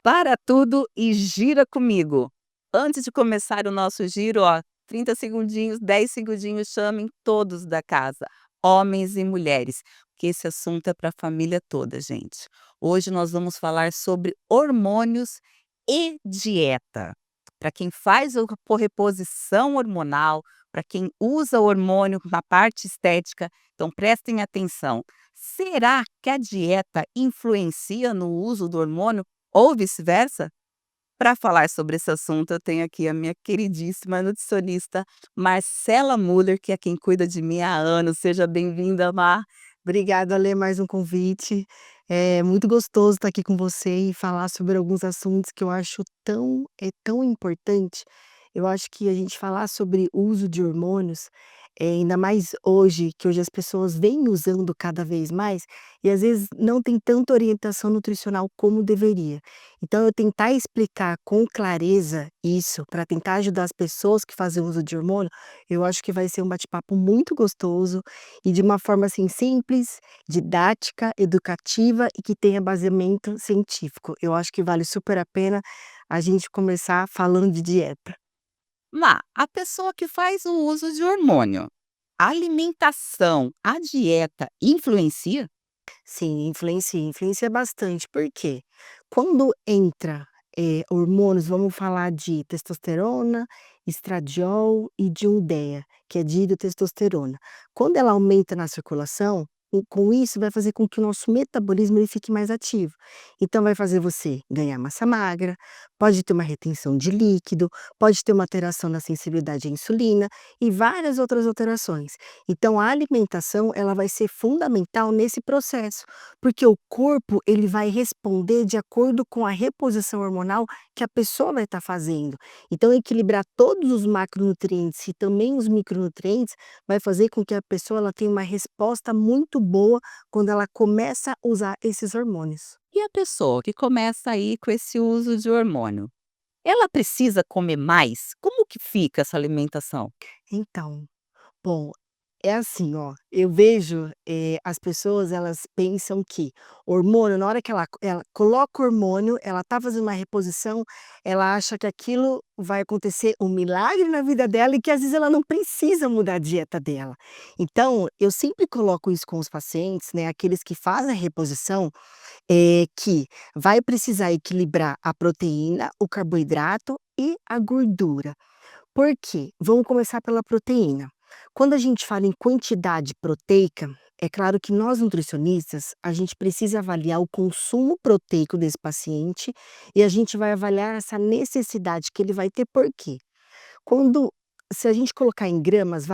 Para tudo e gira comigo. Antes de começar o nosso giro, 30 segundinhos, 10 segundinhos, chamem todos da casa, homens e mulheres, porque esse assunto é para a família toda, gente. Hoje nós vamos falar sobre hormônios e dieta. Para quem faz por reposição hormonal, para quem usa o hormônio na parte estética, então prestem atenção. Será que a dieta influencia no uso do hormônio? Ou vice-versa? Para falar sobre esse assunto, eu tenho aqui a minha queridíssima nutricionista Marcela Muller, que é quem cuida de mim há anos. Seja bem-vinda, Mar. Obrigada, Lê, mais um convite. É muito gostoso estar aqui com você e falar sobre alguns assuntos que eu acho tão importante. Eu acho que a gente falar sobre o uso de hormônios, ainda mais hoje as pessoas vêm usando cada vez mais, e às vezes não tem tanta orientação nutricional como deveria. Então eu tentar explicar com clareza isso, para tentar ajudar as pessoas que fazem uso de hormônio, eu acho que vai ser um bate-papo muito gostoso e de uma forma, assim, simples, didática, educativa e que tenha baseamento científico. Eu acho que vale super a pena a gente começar falando de dieta. Mar, a pessoa que faz o uso de hormônio, a alimentação, a dieta influencia? Sim, influencia bastante. Por quê? Quando entra, hormônios, vamos falar de testosterona, estradiol e de dieldea, que é dihidrotestosterona. Quando ela aumenta na circulação, com isso vai fazer com que o nosso metabolismo ele fique mais ativo. Então vai fazer você ganhar massa magra, pode ter uma retenção de líquido, pode ter uma alteração na sensibilidade à insulina e várias outras alterações. Então a alimentação ela vai ser fundamental nesse processo, porque o corpo ele vai responder de acordo com a reposição hormonal que a pessoa vai estar fazendo. Então equilibrar todos os macronutrientes e também os micronutrientes vai fazer com que a pessoa ela tenha uma resposta muito boa quando ela começa a usar esses hormônios. E a pessoa que começa aí com esse uso de hormônio, ela precisa comer mais? Como que fica essa alimentação? Então, bom, é assim, ó, eu vejo, as pessoas elas pensam que hormônio, na hora que ela coloca o hormônio, ela tá fazendo uma reposição, ela acha que aquilo vai acontecer um milagre na vida dela e que às vezes ela não precisa mudar a dieta dela. Então, eu sempre coloco isso com os pacientes, né, aqueles que fazem a reposição, que vai precisar equilibrar a proteína, o carboidrato e a gordura. Por quê? Vamos começar pela proteína. Quando a gente fala em quantidade proteica, é claro que nós nutricionistas, a gente precisa avaliar o consumo proteico desse paciente e a gente vai avaliar essa necessidade que ele vai ter, por quê? Quando se a gente colocar em gramas,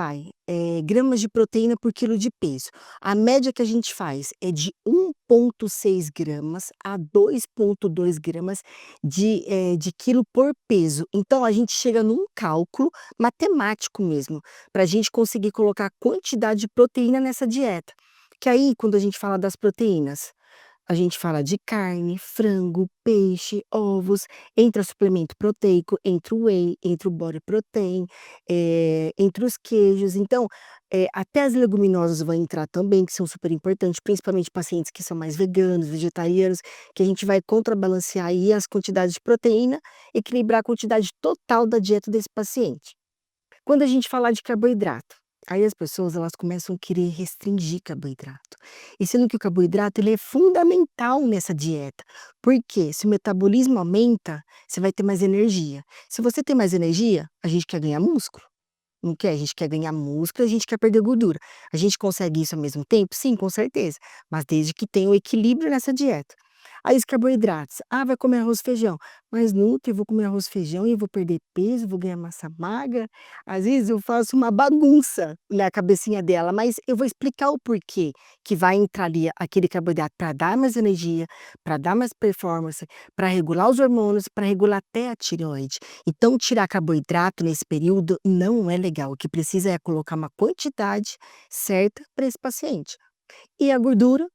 gramas de proteína por quilo de peso. A média que a gente faz é de 1,6 gramas a 2,2 gramas de quilo por peso. Então a gente chega num cálculo matemático mesmo, para a gente conseguir colocar a quantidade de proteína nessa dieta. Que aí, quando a gente fala das proteínas, a gente fala de carne, frango, peixe, ovos, entra suplemento proteico, entra o whey, entra o body protein, entre os queijos. Então, até as leguminosas vão entrar também, que são super importantes, principalmente pacientes que são mais veganos, vegetarianos, que a gente vai contrabalancear aí as quantidades de proteína, equilibrar a quantidade total da dieta desse paciente. Quando a gente falar de carboidrato, aí as pessoas elas começam a querer restringir carboidrato. E sendo que o carboidrato ele é fundamental nessa dieta. Porque se o metabolismo aumenta, você vai ter mais energia. Se você tem mais energia, a gente quer ganhar músculo. Não quer? A gente quer ganhar músculo, a gente quer perder gordura. A gente consegue isso ao mesmo tempo? Sim, com certeza. Mas desde que tenha o equilíbrio nessa dieta. Aí os carboidratos. Ah, vai comer arroz e feijão. Mas nutri, eu vou comer arroz e feijão e eu vou perder peso, vou ganhar massa magra. Às vezes eu faço uma bagunça na cabecinha dela, mas eu vou explicar o porquê que vai entrar ali aquele carboidrato para dar mais energia, para dar mais performance, para regular os hormônios, para regular até a tireoide. Então, tirar carboidrato nesse período não é legal. O que precisa é colocar uma quantidade certa para esse paciente. E a gordura,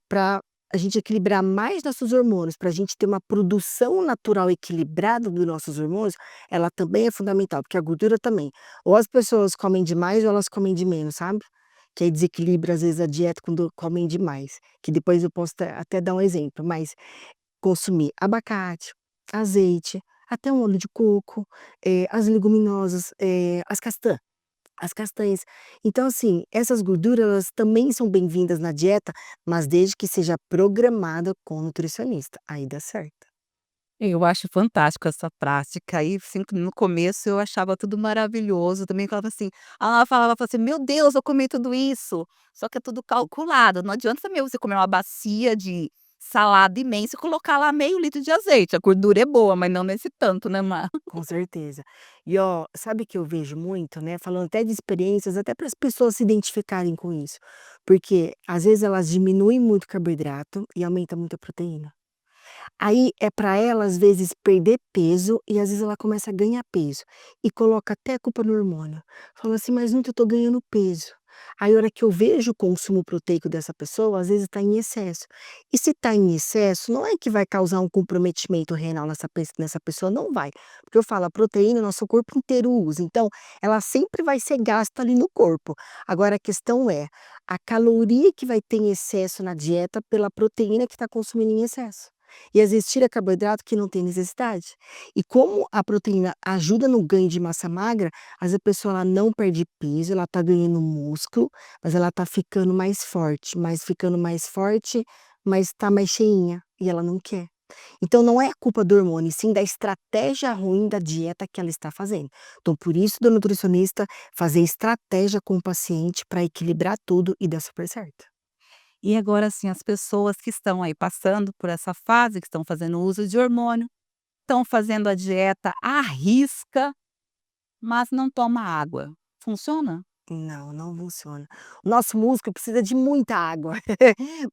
para a gente equilibrar mais nossos hormônios, para a gente ter uma produção natural equilibrada dos nossos hormônios, ela também é fundamental, porque a gordura também. Ou as pessoas comem demais ou elas comem de menos, sabe? Que aí desequilibra às vezes a dieta quando comem demais, que depois eu posso até dar um exemplo, mas consumir abacate, azeite, até um óleo de coco, as leguminosas, as castanhas. Então, assim, essas gorduras elas também são bem-vindas na dieta, mas desde que seja programada com o nutricionista, aí dá certo. Eu acho fantástico essa prática e, assim, no começo eu achava tudo maravilhoso, também falava assim, ela falava assim: "Meu Deus, eu comi tudo isso", só que é tudo calculado, não adianta também você comer uma bacia de salada imensa e colocar lá meio litro de azeite, a gordura é boa, mas não nesse tanto, né, Má. Com certeza. E ó, sabe que eu vejo muito, né, falando até de experiências, até para as pessoas se identificarem com isso, porque às vezes elas diminuem muito o carboidrato e aumenta muito a proteína. Aí é para ela, às vezes, perder peso e às vezes ela começa a ganhar peso e coloca até a culpa no hormônio. Fala assim: "Mas nunca eu tô ganhando peso". Aí a hora que eu vejo o consumo proteico dessa pessoa, às vezes está em excesso. E se está em excesso, não é que vai causar um comprometimento renal nessa pessoa, não vai. Porque eu falo, a proteína o nosso corpo inteiro usa, então ela sempre vai ser gasta ali no corpo. Agora a questão é, a caloria que vai ter em excesso na dieta pela proteína que está consumindo em excesso. E às vezes tira carboidrato que não tem necessidade. E como a proteína ajuda no ganho de massa magra, às vezes a pessoa ela não perde peso, ela está ganhando músculo, mas ela está ficando mais forte, mas ficando mais forte, mas está mais cheinha, e ela não quer. Então não é culpa do hormônio, e sim da estratégia ruim da dieta que ela está fazendo. Então por isso do nutricionista fazer estratégia com o paciente para equilibrar tudo e dar super certo. E agora, assim, as pessoas que estão aí passando por essa fase, que estão fazendo uso de hormônio, estão fazendo a dieta à risca, mas não toma água. Funciona? Não, não funciona. O nosso músculo precisa de muita água,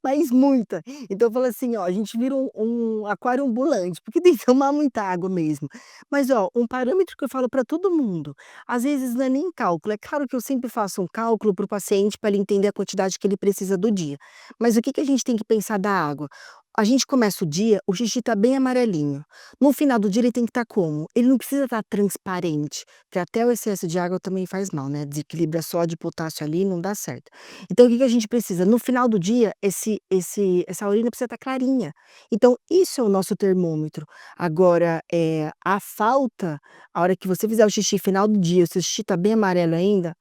mas muita. Então eu falo assim, ó, a gente vira um aquário ambulante, porque tem que tomar muita água mesmo. Mas ó, um parâmetro que eu falo para todo mundo, às vezes não é nem cálculo, é claro que eu sempre faço um cálculo para o paciente para ele entender a quantidade que ele precisa do dia. Mas o que que a gente tem que pensar da água? A gente começa o dia, o xixi tá bem amarelinho. No final do dia ele tem que estar como? Ele não precisa estar transparente. Porque até o excesso de água também faz mal, né, desequilibra sódio e potássio ali, não dá certo. Então o que que a gente precisa? No final do dia, essa urina precisa estar clarinha. Então isso é o nosso termômetro. Agora, a falta, a hora que você fizer o xixi final do dia, o seu xixi tá bem amarelo ainda,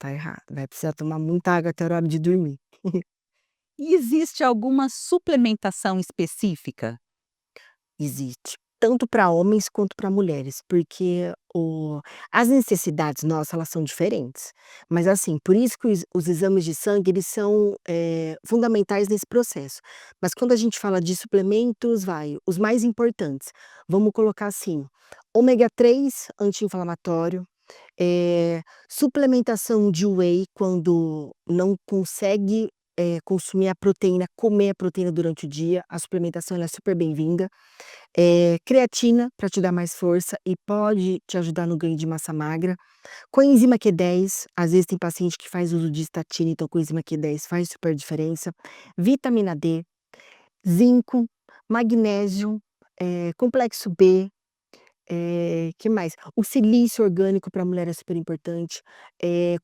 tá errado, vai precisar tomar muita água até a hora de dormir. E existe alguma suplementação específica? Existe, tanto para homens quanto para mulheres, porque as necessidades nossas, elas são diferentes. Mas assim, por isso que os exames de sangue, eles são, fundamentais nesse processo. Mas quando a gente fala de suplementos, os mais importantes, vamos colocar assim, ômega 3 anti-inflamatório, suplementação de whey quando não consegue, consumir a proteína, comer a proteína durante o dia, a suplementação ela é super bem-vinda. Creatina para te dar mais força e pode te ajudar no ganho de massa magra. Coenzima Q10, às vezes tem paciente que faz uso de estatina, então coenzima Q10 faz super diferença. Vitamina D, zinco, magnésio, complexo B, que mais? O silício orgânico para mulher é super importante,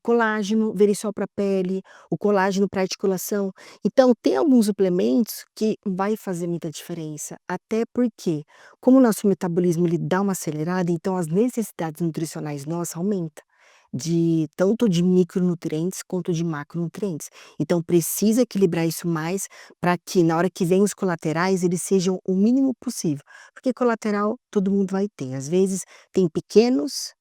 colágeno, Verisol para pele, o colágeno para articulação. Então tem alguns suplementos que vai fazer muita diferença, até porque, como o nosso metabolismo ele dá uma acelerada, então as necessidades nutricionais nossas aumenta, de tanto de micronutrientes quanto de macronutrientes. Então precisa equilibrar isso mais para que na hora que vem os colaterais eles sejam o mínimo possível. Porque colateral todo mundo vai ter, às vezes tem pequenos,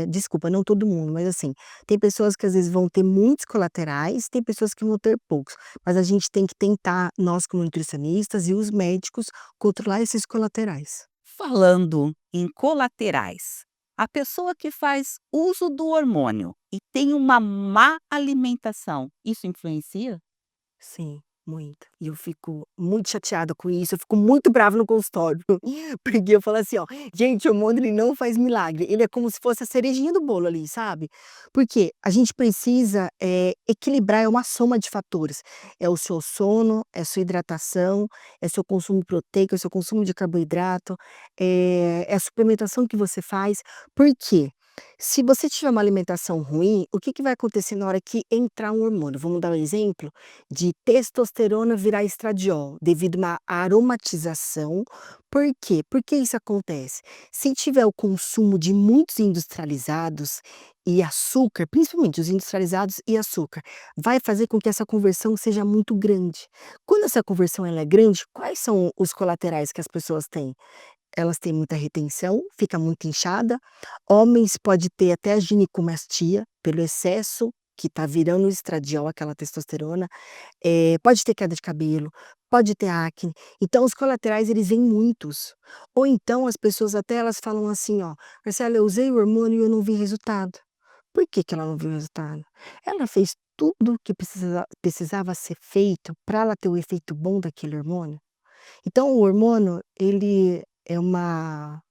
desculpa, não todo mundo, mas assim, tem pessoas que às vezes vão ter muitos colaterais, tem pessoas que vão ter poucos, mas a gente tem que tentar, nós como nutricionistas e os médicos, controlar esses colaterais. Falando em colaterais, a pessoa que faz uso do hormônio e tem uma má alimentação, isso influencia? Sim, muito. E eu fico muito chateada com isso, eu fico muito brava no consultório, porque eu falo assim, ó: "Gente, o hormônio ele não faz milagre, ele é como se fosse a cerejinha do bolo ali, sabe". Porque a gente precisa, equilibrar, é uma soma de fatores, é o seu sono, é a sua hidratação, é seu consumo proteico, é seu consumo de carboidrato, é a suplementação que você faz. Por quê? Se você tiver uma alimentação ruim, o que que vai acontecer na hora que entrar um hormônio? Vamos dar um exemplo de testosterona virar estradiol, devido a uma aromatização. Por quê? Por que isso acontece? Se tiver o consumo de muitos industrializados e açúcar, principalmente os industrializados e açúcar, vai fazer com que essa conversão seja muito grande. Quando essa conversão ela é grande, quais são os colaterais que as pessoas têm? Elas têm muita retenção, fica muito inchada. Homens pode ter até ginecomastia, pelo excesso que tá virando o estradiol, aquela testosterona. Pode ter queda de cabelo, pode ter acne. Então os colaterais eles vêm muitos. Ou então as pessoas até elas falam assim ó: "Marcela, eu usei o hormônio e eu não vi resultado". Por que que ela não viu resultado? Ela fez tudo o que precisava ser feito para ela ter o efeito bom daquele hormônio? Então o hormônio, ele é uma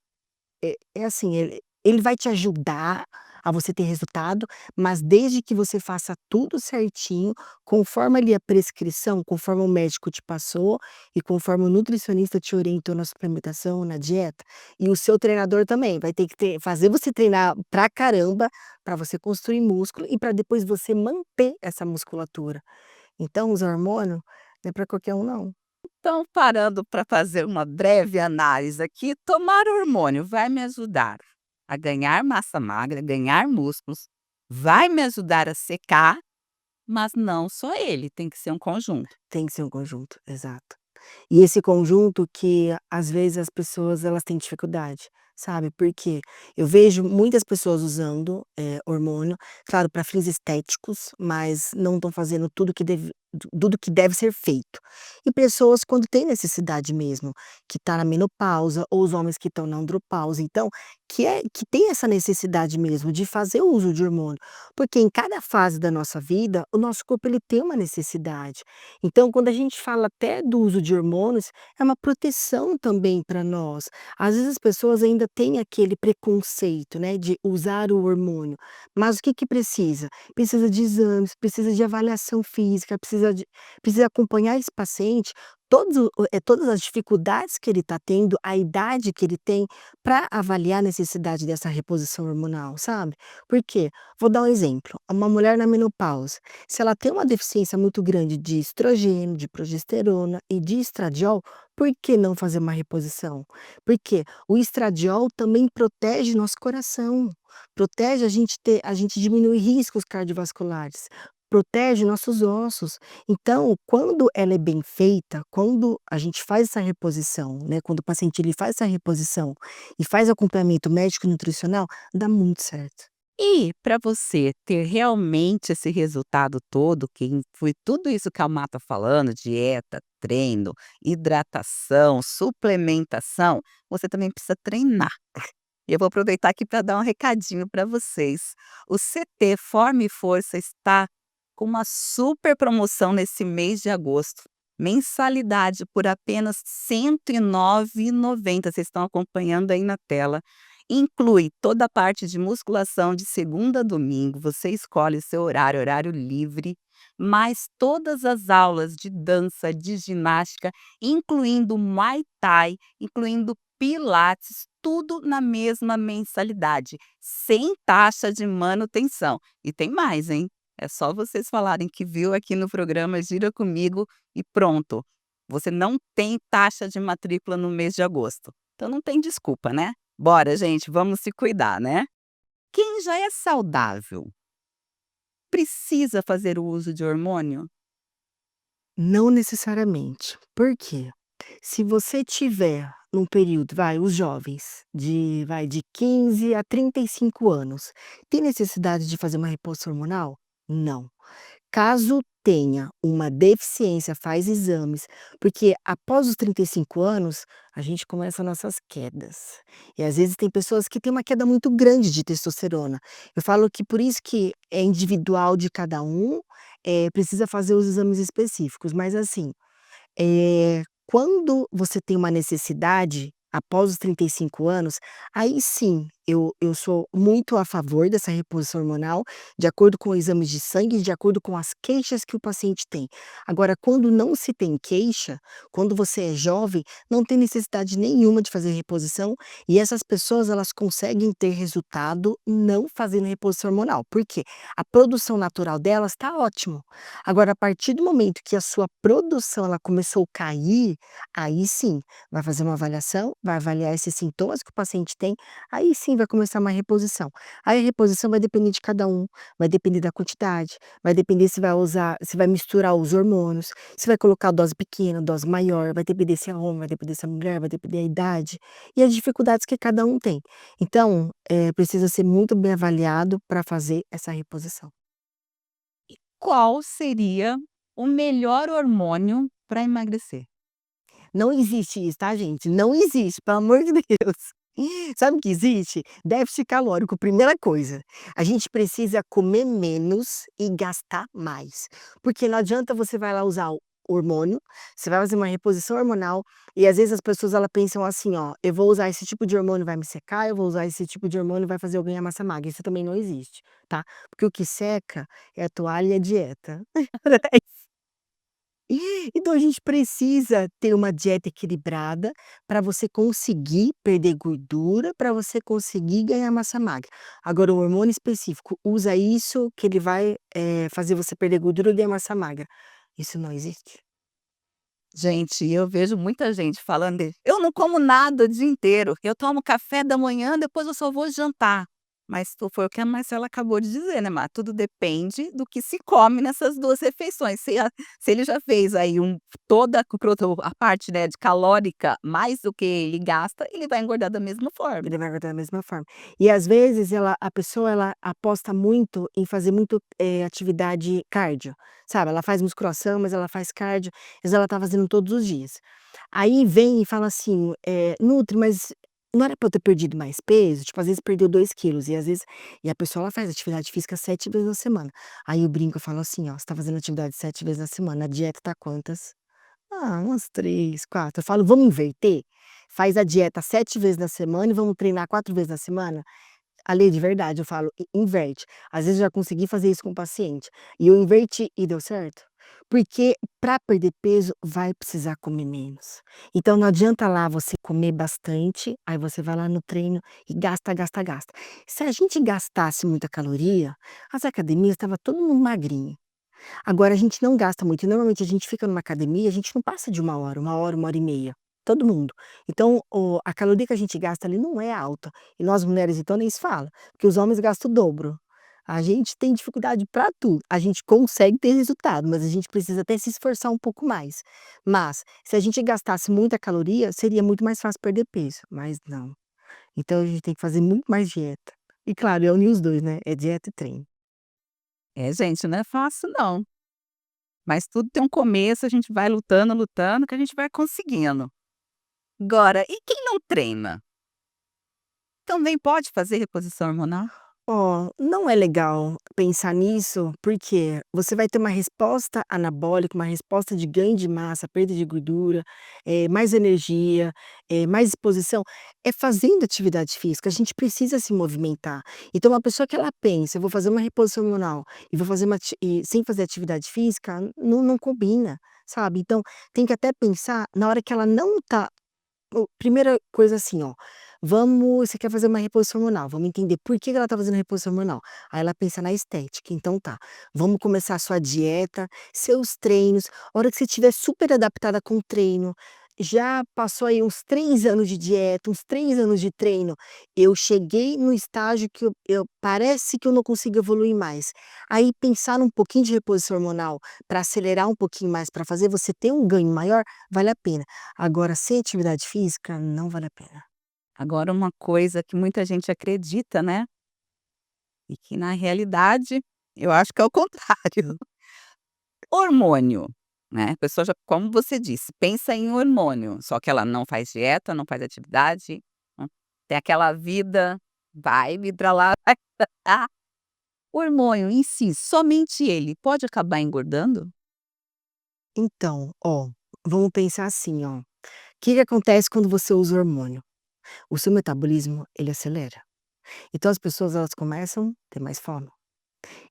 é assim, ele vai te ajudar a você ter resultado, mas desde que você faça tudo certinho, conforme ali a prescrição, conforme o médico te passou e conforme o nutricionista te orientou na suplementação, na dieta, e o seu treinador também vai ter que fazer você treinar pra caramba, para você construir músculo e para depois você manter essa musculatura. Então os hormônio não é para qualquer um não. Então, parando para fazer uma breve análise aqui, tomar hormônio vai me ajudar a ganhar massa magra, ganhar músculos, vai me ajudar a secar, mas não só ele, tem que ser um conjunto. Tem que ser um conjunto, exato. E esse conjunto que às vezes as pessoas elas têm dificuldade, sabe, porque eu vejo muitas pessoas usando, hormônio, claro, para fins estéticos, mas não estão fazendo tudo que deve ser feito. E pessoas quando têm necessidade mesmo, que está na menopausa ou os homens que estão na andropausa, então, que tem essa necessidade mesmo de fazer o uso de hormônio, porque em cada fase da nossa vida, o nosso corpo ele tem uma necessidade. Então, quando a gente fala até do uso de hormônios, é uma proteção também para nós. Às vezes as pessoas ainda têm aquele preconceito, né, de usar o hormônio, mas o que que precisa? Precisa de exames, precisa de avaliação física, precisa acompanhar esse paciente, todas as dificuldades que ele está tendo, a idade que ele tem, para avaliar a necessidade dessa reposição hormonal, sabe. Por quê? Vou dar um exemplo, uma mulher na menopausa, se ela tem uma deficiência muito grande de estrogênio, de progesterona e de estradiol, por que não fazer uma reposição? Porque o estradiol também protege nosso coração, protege a gente diminui riscos cardiovasculares, protege nossos ossos. Então, quando ela é bem feita, quando a gente faz essa reposição, né, quando o paciente ele faz essa reposição e faz acompanhamento médico e nutricional, dá muito certo. E para você ter realmente esse resultado todo, que inclui tudo isso que a Má tá falando, dieta, treino, hidratação, suplementação, você também precisa treinar. E eu vou aproveitar aqui para dar um recadinho para vocês. O CT Forma e Força está com uma super promoção nesse mês de agosto. Mensalidade por apenas R$ 109,90. Vocês estão acompanhando aí na tela. Inclui toda a parte de musculação de segunda a domingo. Você escolhe o seu horário, horário livre, mais todas as aulas de dança, de ginástica, incluindo Muay Thai, incluindo Pilates, tudo na mesma mensalidade, sem taxa de manutenção. E tem mais, hein? É só vocês falarem que viu aqui no programa Gira Comigo e pronto. Você não tem taxa de matrícula no mês de agosto. Então não tem desculpa, né? Bora, gente, vamos se cuidar, né? Quem já é saudável precisa fazer o uso de hormônio? Não necessariamente. Por quê? Se você tiver num período, os jovens de 15 a 35 anos, tem necessidade de fazer uma reposição hormonal? Não. Caso tenha uma deficiência, faz exames, porque após os 35 anos, a gente começa nossas quedas. E às vezes tem pessoas que têm uma queda muito grande de testosterona. Eu falo que por isso que é individual de cada um, precisa fazer os exames específicos, mas assim, quando você tem uma necessidade, após os 35 anos, aí sim, eu sou muito a favor dessa reposição hormonal, de acordo com exames de sangue, de acordo com as queixas que o paciente tem. Agora, quando não se tem queixa, quando você é jovem, não tem necessidade nenhuma de fazer reposição, e essas pessoas elas conseguem ter resultado não fazendo reposição hormonal. Por quê? A produção natural delas está ótimo. Agora, a partir do momento que a sua produção ela começou a cair, aí sim, vai fazer uma avaliação, vai avaliar esses sintomas que o paciente tem, aí sim vai começar uma reposição. Aí a reposição vai depender de cada um, vai depender da quantidade, vai depender se vai misturar os hormônios, se vai colocar dose pequena, dose maior, vai depender se é homem, vai depender se é mulher, vai depender da idade e as dificuldades que cada um tem. Então, precisa ser muito bem avaliado para fazer essa reposição. Qual seria o melhor hormônio para emagrecer? Não existe isso, tá gente? Não existe, pelo amor de Deus. Sabe o que existe? Déficit calórico, primeira coisa. A gente precisa comer menos e gastar mais, porque não adianta você vai lá usar o hormônio, você vai fazer uma reposição hormonal e às vezes as pessoas ela pensam assim: "Ó, eu vou usar esse tipo de hormônio vai me secar, eu vou usar esse tipo de hormônio vai fazer eu ganhar massa magra", isso também não existe, tá? Porque o que seca é a toalha e a dieta. Então a gente precisa ter uma dieta equilibrada para você conseguir perder gordura, para você conseguir ganhar massa magra. Agora o hormônio específico, usa isso que ele vai, fazer você perder gordura e ganhar massa magra. Isso não existe. Gente, eu vejo muita gente falando "Eu não como nada o dia inteiro, eu tomo café da manhã, depois eu só vou jantar". Mas foi o que a Marcela acabou de dizer, né, Mar, tudo depende do que se come nessas 2 refeições. Se ele já fez aí toda a parte, né, de calórica mais do que ele gasta, ele vai engordar da mesma forma. Ele vai engordar da mesma forma. E às vezes a pessoa ela aposta muito em fazer muito, atividade cardio, sabe, ela faz musculação, mas ela faz cardio, às vezes ela tá fazendo todos os dias. Aí vem e fala assim, "Nutri, mas não era pra eu ter perdido mais peso?" Tipo, às vezes perdeu 2 quilos e às vezes e a pessoa ela faz atividade física 7 vezes na semana. Aí eu brinco, eu falo assim: "Ó, você tá fazendo atividade 7 vezes na semana, a dieta tá quantas?" "Ah, umas 3, 4." Eu falo: "Vamos inverter? Faz a dieta 7 vezes na semana e vamos treinar 4 vezes na semana?" Ali, de verdade, eu falo: Inverte." Às vezes eu já consegui fazer isso com o paciente, e eu inverti e deu certo. Porque para perder peso vai precisar comer menos. Então não adianta lá você comer bastante, aí você vai lá no treino e gasta, gasta, gasta. Se a gente gastasse muita caloria, as academias estava todo mundo magrinho. Agora a gente não gasta muito e normalmente a gente fica numa academia, a gente não passa de 1 hora, 1 hora e meia, todo mundo. Então a caloria que a gente gasta ali não é alta, e nós mulheres então nem se fala, porque os homens gastam o dobro. A gente tem dificuldade para tudo, a gente consegue ter resultado, mas a gente precisa até se esforçar um pouco mais. Mas, se a gente gastasse muita caloria, seria muito mais fácil perder peso, mas não. Então a gente tem que fazer muito mais dieta. E claro, eu unir os 2, né, é dieta e treino. É, gente, não é fácil não, mas tudo tem um começo, a gente vai lutando, lutando, que a gente vai conseguindo. Agora, e quem não treina? Também pode fazer reposição hormonal? Ó, não é legal pensar nisso, porque você vai ter uma resposta anabólica, uma resposta de ganho de massa, perda de gordura, mais energia, mais disposição, é fazendo atividade física, a gente precisa se movimentar. Então uma pessoa que ela pensa: "Eu vou fazer uma reposição hormonal e vou fazer uma sem fazer atividade física", não combina, sabe. Então tem que até pensar na hora que ela não tá primeira coisa assim, ó, você quer fazer uma reposição hormonal, vamos entender por que que ela tá fazendo reposição hormonal. Aí ela pensa na estética, então tá, vamos começar a sua dieta, seus treinos, a hora que você estiver super adaptada com o treino, já passou aí uns 3 anos de dieta, uns 3 anos de treino, eu cheguei no estágio que eu parece que eu não consigo evoluir mais. Aí pensar num pouquinho de reposição hormonal, para acelerar um pouquinho mais, para fazer você ter um ganho maior, vale a pena. Agora, sem atividade física, não vale a pena. Agora uma coisa que muita gente acredita, né, e que na realidade eu acho que é o contrário. Hormônio, né, a pessoa já como você disse, pensa em hormônio, só que ela não faz dieta, não faz atividade, tem aquela vida, vai me pra lá, vai pra cá. O hormônio em si, somente ele, pode acabar engordando? Então, ó, vamos pensar assim, ó, que acontece quando você usa hormônio? O seu metabolismo, ele acelera. Então as pessoas elas começam a ter mais fome.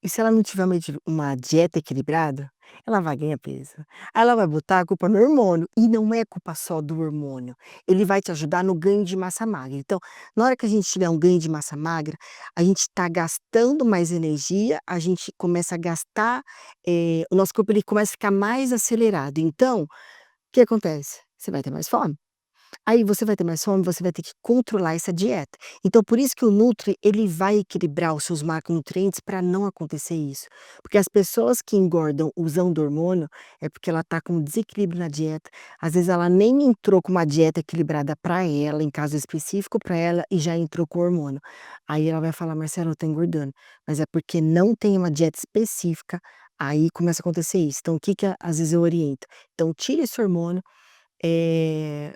E se ela não tiver uma dieta equilibrada, ela vai ganhar peso. Aí ela vai botar a culpa no hormônio, e não é culpa só do hormônio, ele vai te ajudar no ganho de massa magra. Então, na hora que a gente tiver um ganho de massa magra, a gente está gastando mais energia, a gente começa a gastar, o nosso corpo ele começa a ficar mais acelerado. Então, o que acontece? Você vai ter mais fome. Aí você vai ter mais fome, você vai ter que controlar essa dieta. Então por isso que o nutri, ele vai equilibrar os seus macronutrientes para não acontecer isso. Porque as pessoas que engordam usando hormônio, é porque ela está com um desequilíbrio na dieta, às vezes ela nem entrou com uma dieta equilibrada para ela, em caso específico para ela, e já entrou com hormônio. Aí ela vai falar: "Marcelo, eu tô engordando", mas é porque não tem uma dieta específica, aí começa a acontecer isso. Então o que que às vezes eu oriento? Então tira esse hormônio, eh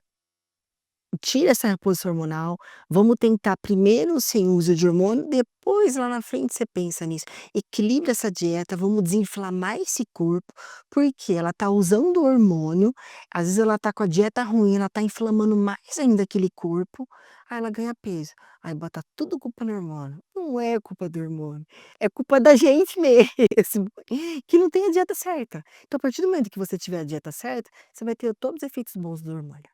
tira essa reposição hormonal, vamos tentar primeiro sem uso de hormônio, depois lá na frente você pensa nisso. Equilibra essa dieta, vamos desinflamar esse corpo, porque ela está usando hormônio, às vezes ela está com a dieta ruim, ela está inflamando mais ainda aquele corpo, aí ela ganha peso, aí bota tudo culpa no hormônio. Não é culpa do hormônio, é culpa da gente mesmo, que não tem a dieta certa. Então a partir do momento que você tiver a dieta certa, você vai ter todos os efeitos bons do hormônio.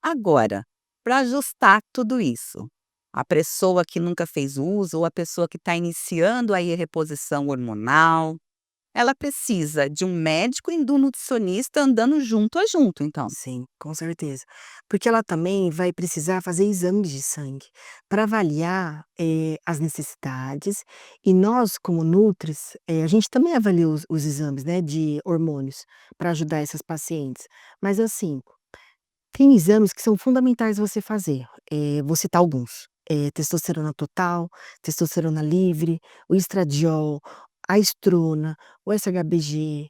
Agora, para ajustar tudo isso, a pessoa que nunca fez uso ou a pessoa que está iniciando aí a reposição hormonal, ela precisa de um médico e do nutricionista andando junto a junto, então. Sim, com certeza. Porque ela também vai precisar fazer exames de sangue para avaliar, as necessidades, e nós como nutris, a gente também avalia os exames, né, de hormônios, para ajudar essas pacientes. Mas assim, tem exames que são fundamentais você fazer, vou citar alguns: testosterona total, testosterona livre, o estradiol, a estrona, o SHBG,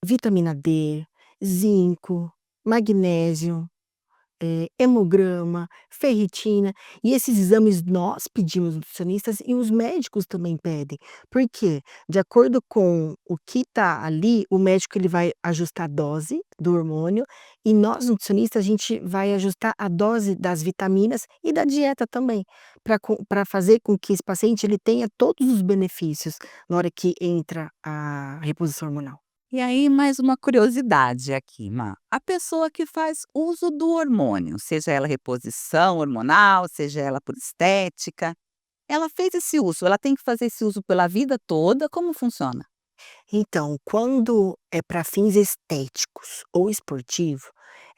vitamina D, zinco, magnésio, hemograma, ferritina, e esses exames nós pedimos nutricionistas e os médicos também pedem. Por quê? De acordo com o que está ali, o médico ele vai ajustar a dose do hormônio e nós nutricionistas a gente vai ajustar a dose das vitaminas e da dieta também, para fazer com que esse paciente ele tenha todos os benefícios na hora que entra a reposição hormonal. E aí, mais uma curiosidade aqui, a pessoa que faz uso do hormônio, seja ela reposição hormonal, seja ela por estética, ela fez esse uso, ela tem que fazer esse uso pela vida toda? Como funciona? Então, quando é para fins estéticos ou esportivo,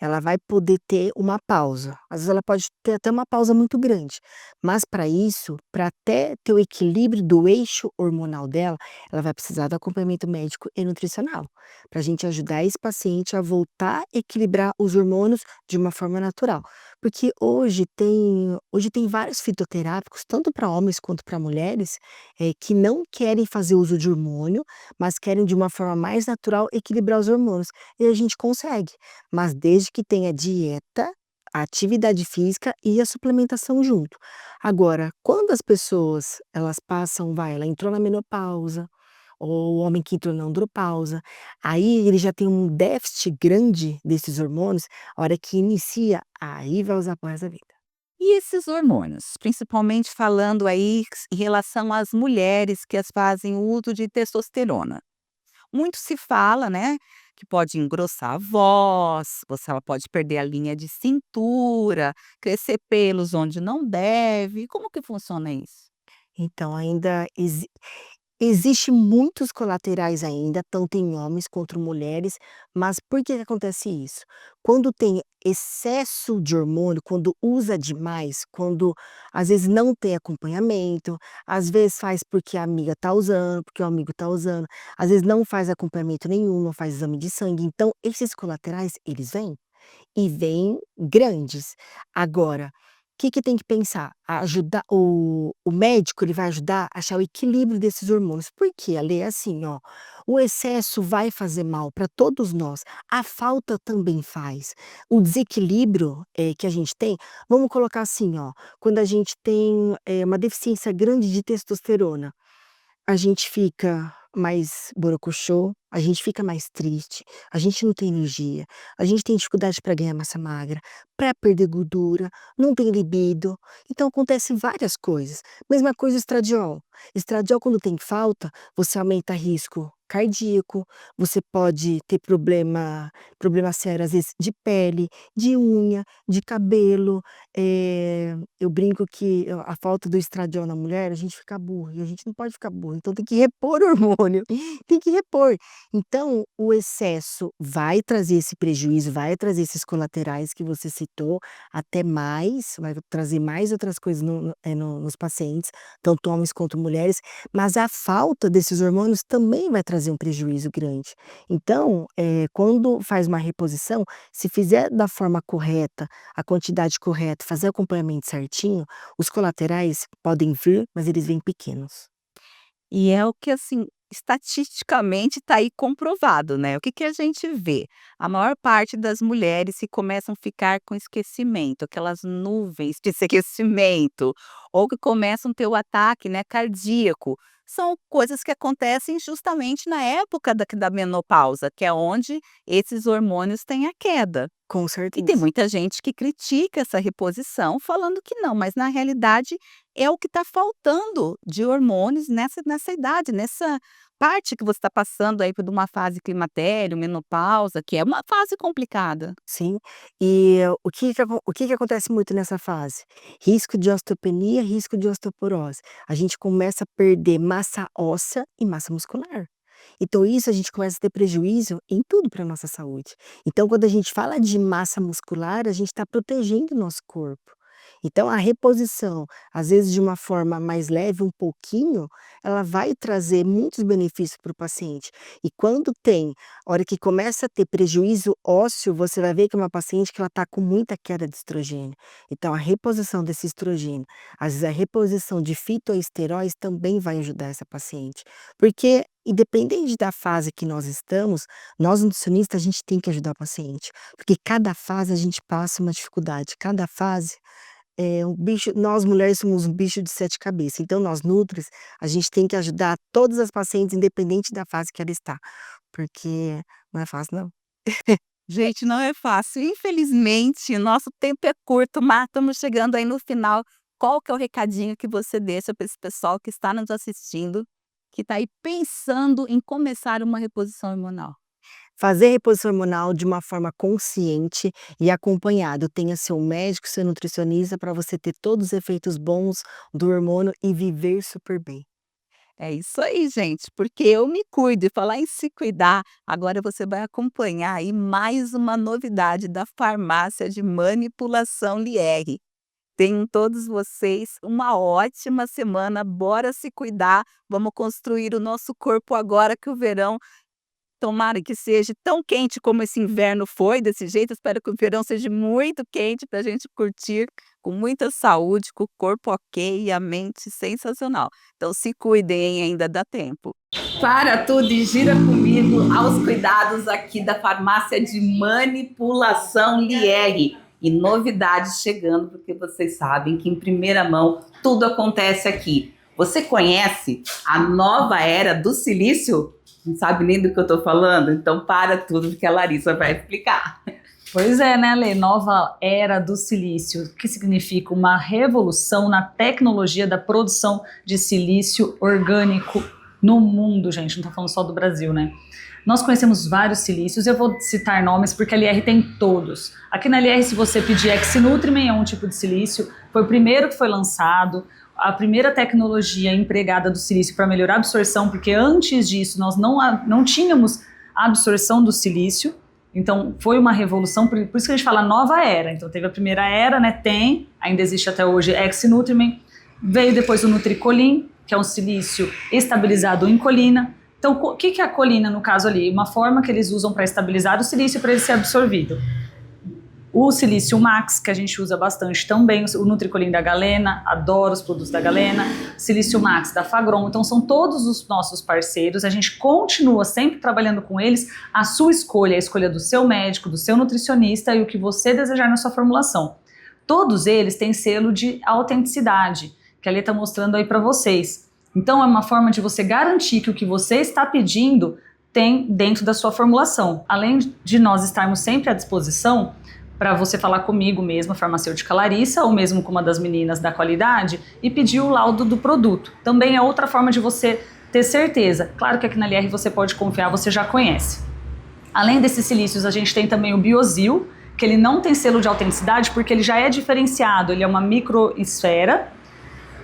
ela vai poder ter uma pausa. Às vezes ela pode ter até uma pausa muito grande, mas para isso, para até ter o equilíbrio do eixo hormonal dela, ela vai precisar do acompanhamento médico e nutricional, para a gente ajudar esse paciente a voltar a equilibrar os hormônios de uma forma natural. Porque hoje tem vários fitoterápicos, tanto para homens quanto para mulheres, que não querem fazer uso de hormônio, mas querem de uma forma mais natural equilibrar os hormônios, e a gente consegue, mas desde que tenha dieta, a atividade física e a suplementação junto. Agora, quando as pessoas elas passam, ela entrou na menopausa, ou o homem que entrou na andropausa, aí ele já tem um déficit grande desses hormônios, a hora que inicia, aí vai usar pro resto da vida. E esses hormônios, principalmente falando aí em relação às mulheres que as fazem uso de testosterona. Muito se fala, né, que pode engrossar a voz, ela pode perder a linha de cintura, crescer pelos onde não deve. Como que funciona isso? Então ainda existe muitos colaterais ainda, tanto em homens quanto mulheres, mas por que que acontece isso? Quando tem excesso de hormônio, quando usa demais, quando às vezes não tem acompanhamento, às vezes faz porque a amiga está usando, porque o amigo está usando, às vezes não faz acompanhamento nenhum, não faz exame de sangue, então esses colaterais eles vêm. E vêm grandes. Agora, o que que tem que pensar? Ajudar o médico, ele vai ajudar a achar o equilíbrio desses hormônios. Porque, Ale, é assim, ó, o excesso vai fazer mal para todos nós, a falta também faz. O desequilíbrio, que a gente tem, vamos colocar assim, ó, quando a gente tem, uma deficiência grande de testosterona, a gente fica mais borocochô, a gente fica mais triste, a gente não tem energia, a gente tem dificuldade para ganhar massa magra, para perder gordura, não tem libido. Então acontece várias coisas. Mesma coisa o estradiol. Estradiol quando tem falta, você aumenta risco cardíaco, você pode ter problema sério às vezes de pele, de unha, de cabelo. Eu brinco que a falta do estradiol na mulher, a gente fica burro, e a gente não pode ficar burro, então tem que repor o hormônio, tem que repor. Então, o excesso vai trazer esse prejuízo, vai trazer esses colaterais que você citou, até mais, vai trazer mais outras coisas nos pacientes, tanto homens quanto mulheres, mas a falta desses hormônios também vai trazer um prejuízo grande. Então, quando faz uma reposição, se fizer da forma correta, a quantidade correta, fazer o acompanhamento certinho, os colaterais podem vir, mas eles vêm pequenos. E é o que, assim, estatisticamente está aí comprovado, né. O que que a gente vê? A maior parte das mulheres que começam a ficar com esquecimento, aquelas nuvens de esquecimento, ou que começam a ter o ataque, né, cardíaco, são coisas que acontecem justamente na época da menopausa, que é onde esses hormônios têm a queda. Com E tem certeza. muita gente que critica essa reposição, falando que não, mas na realidade é o que está faltando de hormônios nessa idade, nessa parte que você está passando aí por uma fase climatério, menopausa, que é uma fase complicada. Sim. E o que que acontece muito nessa fase? Risco de osteopenia, risco de osteoporose. A gente começa a perder massa óssea e massa muscular. Então isso a gente começa a ter prejuízo em tudo para nossa saúde. Então quando a gente fala de massa muscular, a gente está protegendo o nosso corpo. Então a reposição, às vezes de uma forma mais leve, um pouquinho, ela vai trazer muitos benefícios para o paciente. E quando tem, a hora que começa a ter prejuízo ósseo, você vai ver que é uma paciente que ela está com muita queda de estrogênio. Então a reposição desse estrogênio, às vezes a reposição de fitoesteróis também vai ajudar essa paciente. Porque independente da fase que nós estamos, nós nutricionistas a gente tem que ajudar o paciente, porque cada fase a gente passa uma dificuldade, cada fase é um bicho, nós mulheres somos um bicho de 7 cabeças, então nós nutris, a gente tem que ajudar todas as pacientes independente da fase que ela está, porque não é fácil não. Gente, não é fácil. Infelizmente, o nosso tempo é curto, mas estamos chegando aí no final. Qual que é o recadinho que você deixa para esse pessoal que está nos assistindo, que está aí pensando em começar uma reposição hormonal? Fazer reposição hormonal de uma forma consciente e acompanhado, tenha seu médico, seu nutricionista para você ter todos os efeitos bons do hormônio e viver super bem. É isso aí, gente, porque eu me cuido. E falar em se cuidar, agora você vai acompanhar aí mais uma novidade da farmácia de manipulação Lier. Tenham todos vocês uma ótima semana. Bora se cuidar. Vamos construir o nosso corpo agora que o verão, tomara que seja tão quente como esse inverno foi, desse jeito. Espero que o verão seja muito quente para a gente curtir com muita saúde, com o corpo ok e a mente sensacional. Então se cuidem, hein, ainda dá tempo. Para tudo e gira comigo aos cuidados aqui da farmácia de manipulação Lier. E novidades chegando, porque vocês sabem que em primeira mão tudo acontece aqui. Você conhece a nova era do silício? Não sabe nem do que eu estou falando? Então para tudo, porque a Larissa vai explicar. Pois é, né, Lê? Nova era do silício, que significa uma revolução na tecnologia da produção de silício orgânico no mundo, gente. Não tô falando só do Brasil, né? Nós conhecemos vários silícios, eu vou citar nomes porque a LR tem todos. Aqui na LR, se você pedir X-Nutriment, é um tipo de silício, foi o primeiro que foi lançado, a primeira tecnologia empregada do silício para melhorar a absorção, porque antes disso nós não tínhamos a absorção do silício. Então foi uma revolução, por isso que a gente fala nova era. Então teve a primeira era, né, ainda existe até hoje X-Nutriment, veio depois o Nutricolin, que é um silício estabilizado em colina. Então o que é a colina no caso ali? Uma forma que eles usam para estabilizar o silício para ele ser absorvido. O silício Max, que a gente usa bastante também, o Nutricolin da Galena, adoro os produtos da Galena, silício Max da Fagron, então são todos os nossos parceiros, a gente continua sempre trabalhando com eles, a sua escolha, a escolha do seu médico, do seu nutricionista e o que você desejar na sua formulação. Todos eles têm selo de autenticidade, que a Lê está mostrando aí para vocês. Então é uma forma de você garantir que o que você está pedindo tem dentro da sua formulação. Além de nós estarmos sempre à disposição para você falar comigo mesmo, a farmacêutica Larissa, ou mesmo com uma das meninas da qualidade, e pedir o laudo do produto. Também é outra forma de você ter certeza. Claro que aqui na LR você pode confiar, você já conhece. Além desses silícios, a gente tem também o Biosil, que ele não tem selo de autenticidade porque ele já é diferenciado, ele é uma microesfera.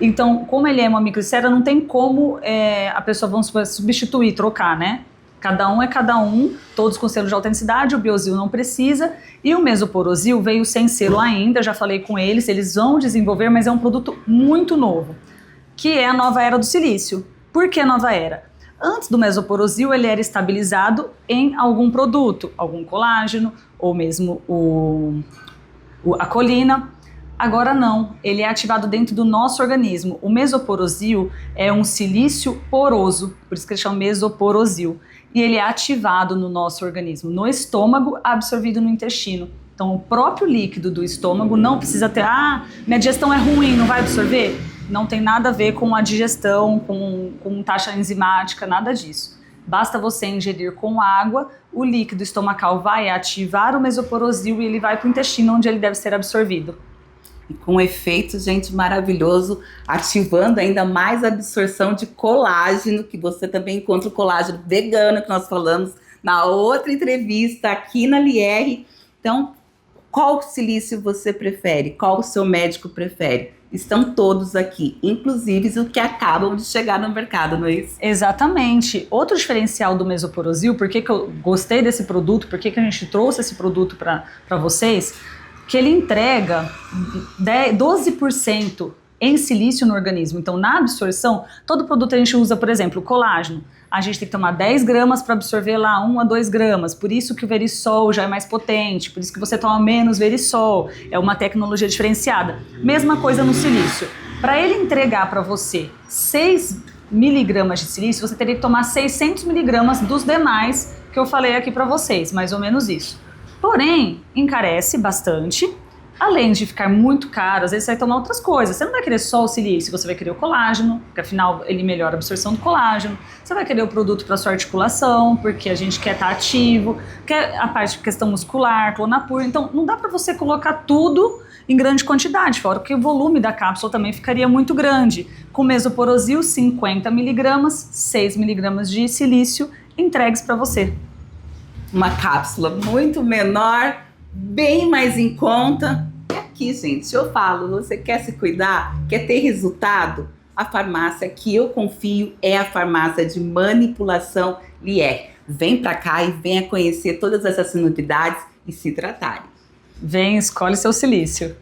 Então, como ele é uma microesfera, não tem como a pessoa, vamos substituir, trocar, né? Cada um é cada um, todos com selo de autenticidade, o Biosil não precisa, e o Mesoporosil veio sem selo ainda, já falei com eles vão desenvolver, mas é um produto muito novo, que é a nova era do silício. Por que nova era? Antes do Mesoporosil, ele era estabilizado em algum produto, algum colágeno, ou mesmo a colina. Agora não, ele é ativado dentro do nosso organismo. O Mesoporosil é um silício poroso, por isso que ele chama Mesoporosil. E ele é ativado no nosso organismo, no estômago, absorvido no intestino. Então, o próprio líquido do estômago não precisa ter, minha digestão é ruim, não vai absorver? Não tem nada a ver com a digestão, com taxa enzimática, nada disso. Basta você ingerir com água, o líquido estomacal vai ativar o Mesoporosil e ele vai para o intestino, onde ele deve ser absorvido. E com efeito, gente, maravilhoso, ativando ainda mais a absorção de colágeno, que você também encontra o colágeno vegano, que nós falamos na outra entrevista aqui na LR. Então, qual silício você prefere? Qual o seu médico prefere? Estão todos aqui, inclusive os que acabam de chegar no mercado, não é isso? Exatamente. Outro diferencial do Mesoporosil, por que eu gostei desse produto, por que a gente trouxe esse produto para vocês, que ele entrega 12% em silício no organismo. Então, na absorção, todo produto a gente usa, por exemplo, colágeno. A gente tem que tomar 10 gramas para absorver lá 1 a 2 gramas. Por isso que o Verisol já é mais potente, por isso que você toma menos Verisol. É uma tecnologia diferenciada. Mesma coisa no silício. Para ele entregar para você 6 miligramas de silício, você teria que tomar 600 miligramas dos demais que eu falei aqui para vocês, mais ou menos isso. Porém, encarece bastante, além de ficar muito caro, às vezes você vai tomar outras coisas. Você não vai querer só o silício, você vai querer o colágeno, porque afinal ele melhora a absorção do colágeno. Você vai querer o produto para sua articulação, porque a gente quer estar ativo, quer a parte de questão muscular, Clonapur. Então não dá para você colocar tudo em grande quantidade, fora que o volume da cápsula também ficaria muito grande. Com Mesoporosil, 50 miligramas, 6 miligramas de silício entregues para você. Uma cápsula muito menor, bem mais em conta. E aqui, gente, eu falo, você quer se cuidar, quer ter resultado? A farmácia que eu confio é a farmácia de manipulação LR. Vem pra cá e venha conhecer todas essas novidades e se tratarem. Vem, escolhe seu silício.